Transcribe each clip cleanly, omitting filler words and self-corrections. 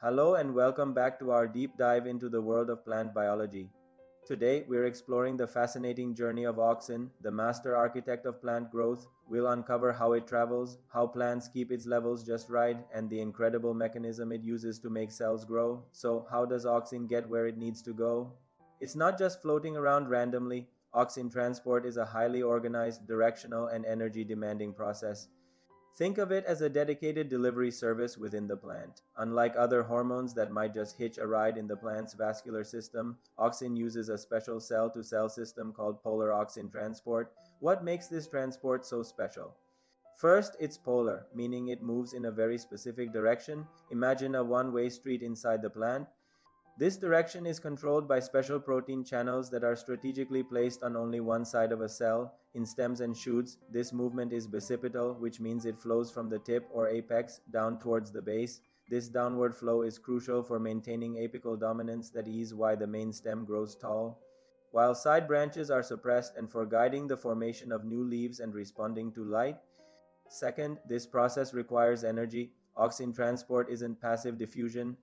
Hello and welcome back to our deep dive into the world of plant biology. Today, we're exploring the fascinating journey of auxin, the master architect of plant growth. We'll uncover how it travels, how plants keep its levels just right, and the incredible mechanism it uses to make cells grow. So, how does auxin get where it needs to go? It's not just floating around randomly. Auxin transport is a highly organized, directional, and energy demanding process. Think of it as a dedicated delivery service within the plant. Unlike other hormones that might just hitch a ride in the plant's vascular system, auxin uses a special cell to cell system called polar auxin transport. What makes this transport so special? First, it's polar, meaning it moves in a very specific direction. Imagine a one way street inside the plant. This direction is controlled by special protein channels that are strategically placed on only one side of a cell. In stems and shoots, this movement is basipetal, which means it flows from the tip or apex down towards the base. This downward flow is crucial for maintaining apical dominance, that is why the main stem grows tall, while side branches are suppressed and for guiding the formation of new leaves and responding to light. Second, this process requires energy. Auxin transport isn't passive diffusion,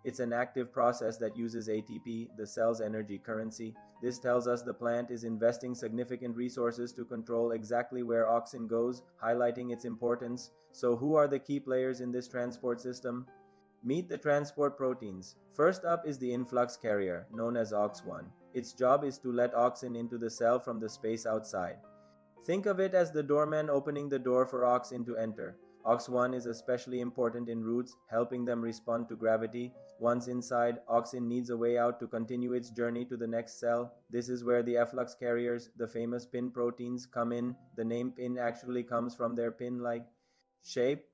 it's an active process that uses ATP, the cell's energy currency. This tells us the plant is investing significant resources to control exactly where auxin goes, highlighting its importance. So, who are the key players in this transport system? Meet the transport proteins. First up is the influx carrier, known as AUX1. Its job is to let auxin into the cell from the space outside. Think of it as the doorman opening the door for auxin to enter. AUX1 is especially important in roots, helping them respond to gravity. Once inside, auxin needs a way out to continue its journey to the next cell. This is where the efflux carriers, the famous PIN proteins, come in. The name PIN actually comes from their pin-like shape.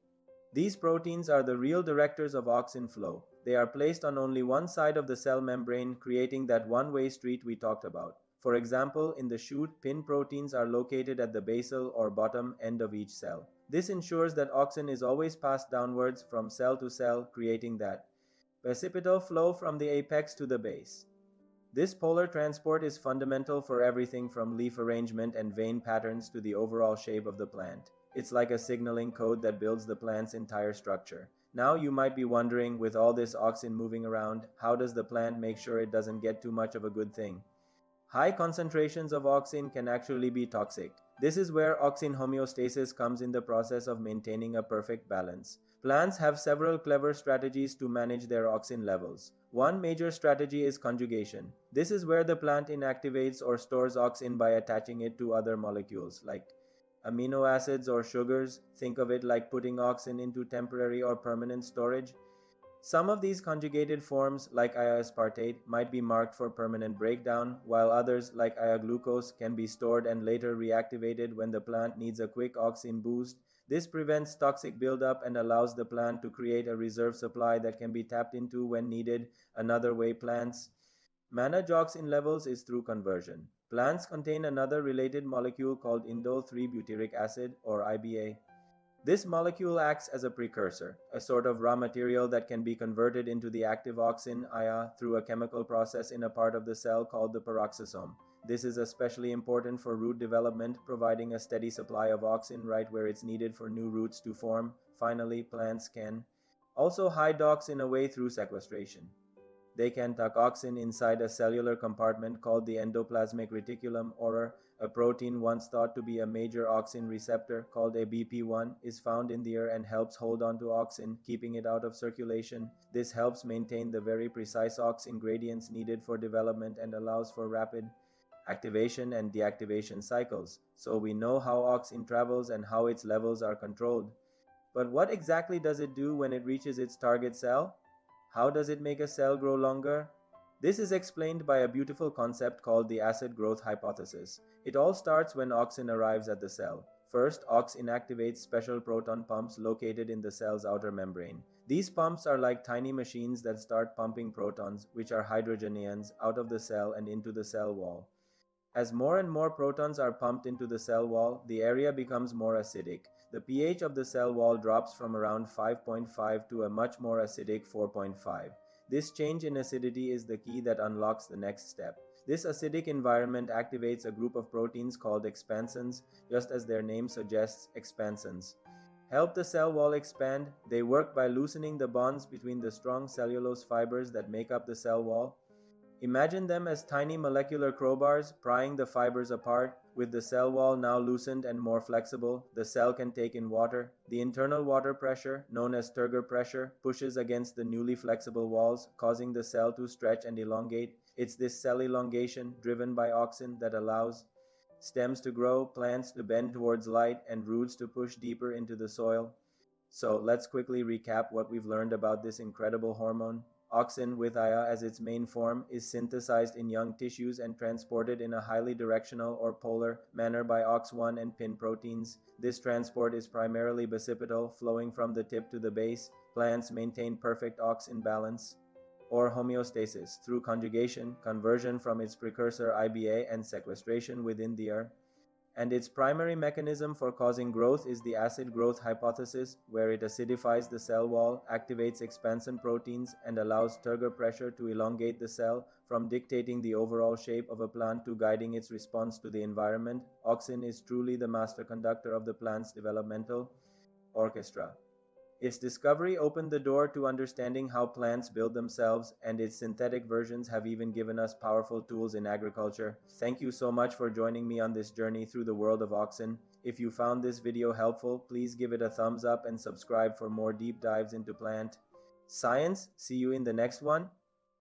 These proteins are the real directors of auxin flow. They are placed on only one side of the cell membrane, creating that one-way street we talked about. For example, in the shoot, PIN proteins are located at the basal or bottom end of each cell. This ensures that auxin is always passed downwards from cell to cell, creating that basipetal flow from the apex to the base. This polar transport is fundamental for everything from leaf arrangement and vein patterns to the overall shape of the plant. It's like a signaling code that builds the plant's entire structure. Now you might be wondering, with all this auxin moving around, how does the plant make sure it doesn't get too much of a good thing? High concentrations of auxin can actually be toxic. This is where auxin homeostasis comes in, the process of maintaining a perfect balance. Plants have several clever strategies to manage their auxin levels. One major strategy is conjugation. This is where the plant inactivates or stores auxin by attaching it to other molecules like amino acids or sugars. Think of it like putting auxin into temporary or permanent storage. Some of these conjugated forms, like IA-aspartate, might be marked for permanent breakdown, while others, like IA-glucose, can be stored and later reactivated when the plant needs a quick auxin boost. This prevents toxic buildup and allows the plant to create a reserve supply that can be tapped into when needed. Another way plants manage auxin levels is through conversion. Plants contain another related molecule called indole 3-butyric acid, or IPA. This molecule acts as a precursor, a sort of raw material that can be converted into the active auxin IA through a chemical process in a part of the cell called the peroxisome. This is especially important for root development, providing a steady supply of auxin right where it's needed for new roots to form. Finally, plants can also hide auxin away through sequestration. They can tuck auxin inside a cellular compartment called the endoplasmic reticulum, or a protein once thought to be a major auxin receptor called a BP1 is found in there and helps hold on to auxin, keeping it out of circulation. This helps maintain the very precise auxin gradients needed for development and allows for rapid activation and deactivation cycles. So we know how auxin travels and how its levels are controlled. But what exactly does it do when it reaches its target cell? How does it make a cell grow longer? This is explained by a beautiful concept called the acid growth hypothesis. It all starts when auxin arrives at the cell. First, AUX inactivates special proton pumps located in the cell's outer membrane. These pumps are like tiny machines that start pumping protons, which are hydrogen ions, out of the cell and into the cell wall. As more and more protons are pumped into the cell wall, the area becomes more acidic. The pH of the cell wall drops from around 5.5 to a much more acidic 4.5. This change in acidity is the key that unlocks the next step. This acidic environment activates a group of proteins called expansins, just as their name suggests, expansins. help the cell wall expand. They work by loosening the bonds between the strong cellulose fibers that make up the cell wall. Imagine them as tiny molecular crowbars prying the fibers apart. With the cell wall now loosened and more flexible, the cell can take in water. The internal water pressure, known as turgor pressure, pushes against the newly flexible walls, causing the cell to stretch and elongate. It's this cell elongation, driven by auxin, that allows stems to grow, plants to bend towards light, and roots to push deeper into the soil. So let's quickly recap what we've learned about this incredible hormone. Auxin, with IA as its main form, is synthesized in young tissues and transported in a highly directional or polar manner by AUX1 and PIN proteins. This transport is primarily basipetal, flowing from the tip to the base. Plants maintain perfect auxin balance, or homeostasis, through conjugation, conversion from its precursor IPyA, and sequestration within the ER. And its primary mechanism for causing growth is the acid growth hypothesis, where it acidifies the cell wall, activates expansion proteins, and allows turgor pressure to elongate the cell, from dictating the overall shape of a plant to guiding its response to the environment. Auxin is truly the master conductor of the plant's developmental orchestra. Its discovery opened the door to understanding how plants build themselves, and its synthetic versions have even given us powerful tools in agriculture. Thank you so much for joining me on this journey through the world of Auxin. If you found this video helpful, please give it a thumbs up and subscribe for more deep dives into plant science. See you in the next one.